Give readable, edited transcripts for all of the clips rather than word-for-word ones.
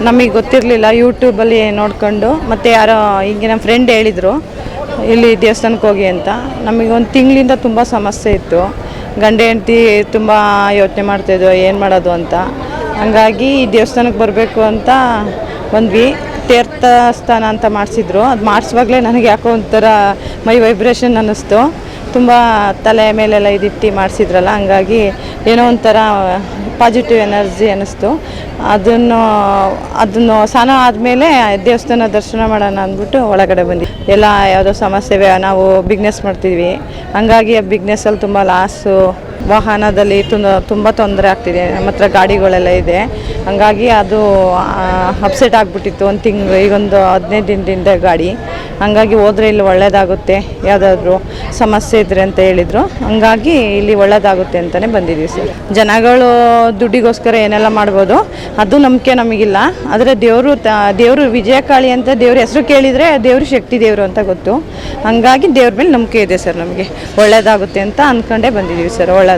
ನಮಗೆ ಗೊತ್ತಿರಲಿಲ್ಲ, ಯೂಟ್ಯೂಬಲ್ಲಿ ನೋಡ್ಕೊಂಡು ಮತ್ತು ಯಾರೋ ಹೀಗೆ ನಮ್ಮ ಫ್ರೆಂಡ್ ಹೇಳಿದರು ಇಲ್ಲಿ ದೇವಸ್ಥಾನಕ್ಕೆ ಹೋಗಿ ಅಂತ. ನಮಗೆ ಒಂದು ತಿಂಗಳಿಂದ ತುಂಬ ಸಮಸ್ಯೆ ಇತ್ತು. ಗಂಡ ಹೆಂಡತಿ ತುಂಬ ಯೋಚನೆ ಮಾಡ್ತಾಯಿದ್ವು ಏನು ಮಾಡೋದು ಅಂತ. ಹಂಗಾಗಿ ಈ ದೇವಸ್ಥಾನಕ್ಕೆ ಬರಬೇಕು ಅಂತ ಬಂದ್ವಿ. ತೀರ್ಥ ಸ್ಥಾನ ಅಂತ ಮಾಡಿಸಿದ್ರು. ಅದು ಮಾಡಿಸುವಾಗಲೇ ನನಗೆ ಯಾಕೋ ಒಂಥರ ಮೈ ವೈಬ್ರೇಷನ್ ಅನ್ನಿಸ್ತು. ತುಂಬ ತಲೆ ಮೇಲೆಲ್ಲ ಇದಿಟ್ಟು ಮಾಡಿಸಿದ್ರಲ್ಲ, ಹಂಗಾಗಿ ಏನೋ ಒಂಥರ ಪಾಸಿಟಿವ್ ಎನರ್ಜಿ ಅನ್ನಿಸ್ತು. ಅದನ್ನು ಸ್ನಾನ ಆದಮೇಲೆ ದೇವಸ್ಥಾನ ದರ್ಶನ ಮಾಡೋಣ ಅಂದ್ಬಿಟ್ಟು ಒಳಗಡೆ ಬಂದ್ವಿ. ಎಲ್ಲ ಯಾವುದೋ ಸಮಸ್ಯೆ, ನಾವು ಬಿಸ್ನೆಸ್ ಮಾಡ್ತಿದ್ವಿ, ಹಂಗಾಗಿ ಆ ಬಿಸ್ನೆಸ್ಸಲ್ಲಿ ತುಂಬ ಲಾಸು, ವಾಹನದಲ್ಲಿ ತುಂಬ ತೊಂದರೆ ಆಗ್ತಿದೆ. ನಮ್ಮ ಹತ್ರ ಗಾಡಿಗಳೆಲ್ಲ ಇದೆ, ಹಂಗಾಗಿ ಅದು ಅಪ್ಸೆಟ್ ಆಗಿಬಿಟ್ಟಿತ್ತು. ಒಂದು ತಿಂಗಳು, ಈಗೊಂದು 15 ದಿನದಿಂದ ಗಾಡಿ. ಹಂಗಾಗಿ ಹೋದರೆ ಇಲ್ಲಿ ಒಳ್ಳೆಯದಾಗುತ್ತೆ, ಯಾವುದಾದ್ರೂ ಸಮಸ್ಯೆ ಇದ್ದರೆ ಅಂತ ಹೇಳಿದರು. ಹಂಗಾಗಿ ಇಲ್ಲಿ ಒಳ್ಳೆಯದಾಗುತ್ತೆ ಅಂತಲೇ ಬಂದಿದ್ದೀವಿ ಸರ್. ಜನಗಳು ದುಡ್ಡಿಗೋಸ್ಕರ ಏನೆಲ್ಲ ಮಾಡ್ಬೋದು, ಅದು ನಂಬಿಕೆ ನಮಗಿಲ್ಲ. ಆದರೆ ದೇವರು ವಿಜಯಕಾಳಿ ಅಂತ ದೇವ್ರ ಹೆಸರು ಕೇಳಿದರೆ ದೇವರು ಶಕ್ತಿ ದೇವರು ಅಂತ ಗೊತ್ತು. ಹಂಗಾಗಿ ದೇವ್ರ ಮೇಲೆ ನಂಬಿಕೆ ಇದೆ ಸರ್. ನಮಗೆ ಒಳ್ಳೆಯದಾಗುತ್ತೆ ಅಂತ ಅಂದ್ಕೊಂಡೇ ಬಂದಿದ್ದೀವಿ ಸರ್. ಒಳ್ಳೆಯದು.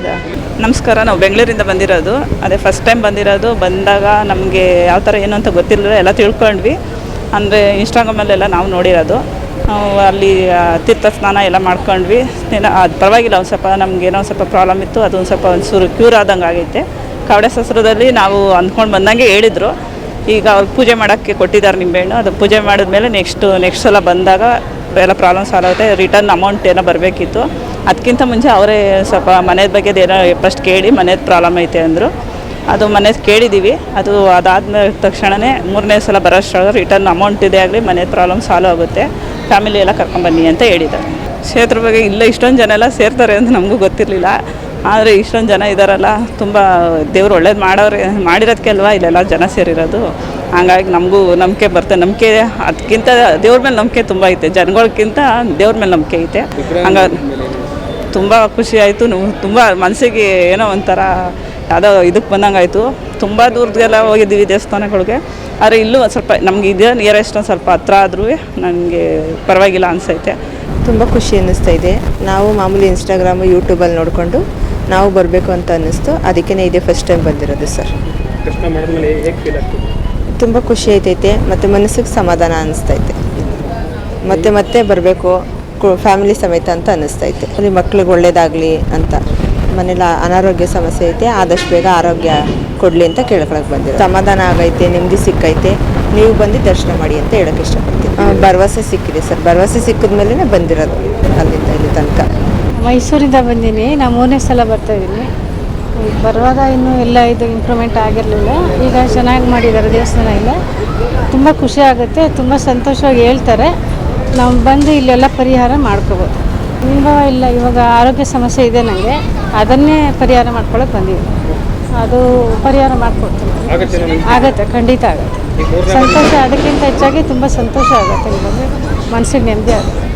ನಮಸ್ಕಾರ. ನಾವು ಬೆಂಗಳೂರಿಂದ ಬಂದಿರೋದು. ಅದೇ ಫಸ್ಟ್ ಟೈಮ್ ಬಂದಿರೋದು. ಬಂದಾಗ ನಮಗೆ ಯಾವ ಥರ ಏನು ಅಂತ ಗೊತ್ತಿರಲಿಲ್ಲ, ಎಲ್ಲ ತಿಳ್ಕೊಂಡ್ವಿ. ಅಂದರೆ ಇನ್ಸ್ಟಾಗ್ರಾಮಲ್ಲೆಲ್ಲ ನಾವು ನೋಡಿರೋದು. ಅಲ್ಲಿ ತೀರ್ಥ ಸ್ನಾನ ಎಲ್ಲ ಮಾಡ್ಕೊಂಡ್ವಿ. ಅದು ಪರವಾಗಿಲ್ಲ, ಒಂದು ಸ್ವಲ್ಪ ನಮಗೇನೋ ಒಂದು ಸ್ವಲ್ಪ ಪ್ರಾಬ್ಲಮ್ ಇತ್ತು, ಅದೊಂದು ಸ್ವಲ್ಪ ಒಂಚೂರು ಕ್ಯೂರ್ ಆದಂಗೆ ಆಗೈತೆ. ಕವಡೆ ಶಾಸ್ತ್ರದಲ್ಲಿ ನಾವು ಅಂದ್ಕೊಂಡು ಬಂದಂಗೆ ಹೇಳಿದರು. ಈಗ ಅವ್ರು ಪೂಜೆ ಮಾಡೋಕ್ಕೆ ಕೊಟ್ಟಿದ್ದಾರೆ ನಿಂಬೆಹಣ್ಣು. ಅದು ಪೂಜೆ ಮಾಡಿದ್ಮೇಲೆ ನೆಕ್ಸ್ಟ್ ಸಲ ಬಂದಾಗ ಎಲ್ಲ ಪ್ರಾಬ್ಲಮ್ ಸಾಲ್ವ್ ಆಗುತ್ತೆ. ರಿಟರ್ನ್ ಅಮೌಂಟ್ ಏನೋ ಬರಬೇಕಿತ್ತು. ಅದಕ್ಕಿಂತ ಮುಂಚೆ ಅವರೇ ಸ್ವಲ್ಪ ಮನೆಯ ಬಗ್ಗೆ ಏನೋ ಫಸ್ಟ್ ಕೇಳಿ ಮನೇದು ಪ್ರಾಬ್ಲಮ್ ಐತೆ ಅಂದರು. ಅದು ಮನೇದು ಕೇಳಿದ್ದೀವಿ. ಅದಾದ್ಮೇಲೆ ತಕ್ಷಣವೇ 3ನೇ ಸಲ ಬರೋಷ್ಟ್ರಾಗ ರಿಟರ್ನ್ ಅಮೌಂಟ್ ಇದೆ ಆಗಲಿ ಮನೇದು ಪ್ರಾಬ್ಲಮ್ ಸಾಲ್ವ್ ಆಗುತ್ತೆ, ಫ್ಯಾಮಿಲಿ ಎಲ್ಲ ಕರ್ಕೊಂಬನ್ನಿ ಅಂತ ಹೇಳಿದ್ದಾರೆ. ಕ್ಷೇತ್ರ ಬಗ್ಗೆ ಇಲ್ಲ ಇಷ್ಟೊಂದು ಜನ ಎಲ್ಲ ಸೇರ್ತಾರೆ ಅಂತ ನಮಗೂ ಗೊತ್ತಿರಲಿಲ್ಲ. ಆದರೆ ಇಷ್ಟೊಂದು ಜನ ಇದ್ದಾರಲ್ಲ, ತುಂಬ ದೇವ್ರು ಒಳ್ಳೇದು ಮಾಡಿರೋದಕ್ಕೆ ಅಲ್ವಾ ಇಲ್ಲೆಲ್ಲ ಜನ ಸೇರಿರೋದು. ಹಂಗಾಗಿ ನಮಗೂ ನಂಬಿಕೆ ನಂಬಿಕೆ ಅದಕ್ಕಿಂತ ದೇವ್ರ ಮೇಲೆ ನಂಬಿಕೆ ತುಂಬ ಐತೆ. ಜನಗಳಿಗಿಂತ ದೇವ್ರ ಮೇಲೆ ನಂಬಿಕೆ ಐತೆ. ಹಂಗಾಗಿ ತುಂಬ ಖುಷಿ ಆಯಿತು. ತುಂಬ ಮನಸ್ಸಿಗೆ ಏನೋ ಒಂಥರ ಯಾವುದೋ ಇದಕ್ಕೆ ಬಂದಂಗೆ ಆಯಿತು. ತುಂಬ ದೂರದೆಲ್ಲ ಹೋಗಿದ್ದೀವಿ ದೇವಸ್ಥಾನಗಳಿಗೆ. ಆದರೆ ಇಲ್ಲೂ ಸ್ವಲ್ಪ ನಮ್ಗೆ ಇದೆ ನಿಯರೆಸ್ಟ್ ಒಂದು ಸ್ವಲ್ಪ ಹತ್ರ ಆದರೂ ನನಗೆ ಪರವಾಗಿಲ್ಲ ಅನಿಸೈತೆ. ತುಂಬ ಖುಷಿ ಅನ್ನಿಸ್ತಾ ಇದೆ. ನಾವು ಮಾಮೂಲಿ ಇನ್ಸ್ಟಾಗ್ರಾಮು ಯೂಟ್ಯೂಬಲ್ಲಿ ನೋಡಿಕೊಂಡು ನಾವು ಬರಬೇಕು ಅಂತ ಅನ್ನಿಸ್ತು. ಅದಕ್ಕೇ ಇದೇ ಫಸ್ಟ್ ಟೈಮ್ ಬಂದಿರೋದು ಸರ್. ತುಂಬ ಖುಷಿ ಆಯ್ತೈತೆ ಮತ್ತು ಮನಸ್ಸಿಗೆ ಸಮಾಧಾನ ಅನ್ನಿಸ್ತೈತೆ. ಮತ್ತೆ ಬರಬೇಕು ಫ್ಯಾಮಿಲಿ ಸಮೇತ ಅಂತ ಅನ್ನಿಸ್ತೈತೆ. ಅಲ್ಲಿ ಮಕ್ಳಿಗೆ ಒಳ್ಳೇದಾಗಲಿ ಅಂತ. ಮನೇಲಿ ಅನಾರೋಗ್ಯ ಸಮಸ್ಯೆ ಐತೆ, ಆದಷ್ಟು ಬೇಗ ಆರೋಗ್ಯ ಕೊಡಲಿ ಅಂತ ಕೇಳ್ಕೊಳಕ್ಕೆ ಬಂದಿರೋ. ಸಮಾಧಾನ ಆಗೈತೆ, ನೆಮ್ಮದಿ ಸಿಕ್ಕೈತೆ. ನೀವು ಬಂದು ದರ್ಶನ ಮಾಡಿ ಅಂತ ಹೇಳೋಕ್ಕೆ ಇಷ್ಟಪಡ್ತೀನಿ. ಭರವಸೆ ಸಿಕ್ಕಿದೆ ಸರ್. ಭರವಸೆ ಸಿಕ್ಕಿದ ಮೇಲೇ ಬಂದಿರೋದು ಅಲ್ಲಿಂದ ಇಲ್ಲಿ ತನಕ. ಮೈಸೂರಿಂದ ಬಂದೀನಿ. ನಾನು 3ನೇ ಸಲ ಬರ್ತಾಯಿದ್ದೀನಿ. ಬರುವಾಗ ಇನ್ನೂ ಎಲ್ಲ ಇದು ಇಂಪ್ರೂವ್ಮೆಂಟ್ ಆಗಿರಲಿಲ್ಲ. ಈಗ ಚೆನ್ನಾಗಿ ಮಾಡಿದ್ದಾರೆ ದೇವಸ್ಥಾನ ಎಲ್ಲ. ತುಂಬ ಖುಷಿ ಆಗುತ್ತೆ, ತುಂಬ ಸಂತೋಷವಾಗಿ ಹೇಳ್ತಾರೆ. ನಾವು ಬಂದು ಇಲ್ಲೆಲ್ಲ ಪರಿಹಾರ ಮಾಡ್ಕೋಬೋದು. ಅನುಭವ ಇಲ್ಲ, ಇವಾಗ ಆರೋಗ್ಯ ಸಮಸ್ಯೆ ಇದೆ ನನಗೆ, ಅದನ್ನೇ ಪರಿಹಾರ ಮಾಡ್ಕೊಳ್ಳೋಕೆ ಬಂದಿದ್ದೀನಿ. ಅದು ಪರಿಹಾರ ಮಾಡಿಕೊಡ್ತೀನಿ. ಆಗುತ್ತೆ, ಖಂಡಿತ ಆಗುತ್ತೆ. ಸಂತೋಷ, ಅದಕ್ಕಿಂತ ಹೆಚ್ಚಾಗಿ ತುಂಬ ಸಂತೋಷ ಆಗುತ್ತೆ. ಇವಾಗ ಮನಸ್ಸಿಗೆ ನೆಮ್ಮದಿ ಆಗುತ್ತೆ.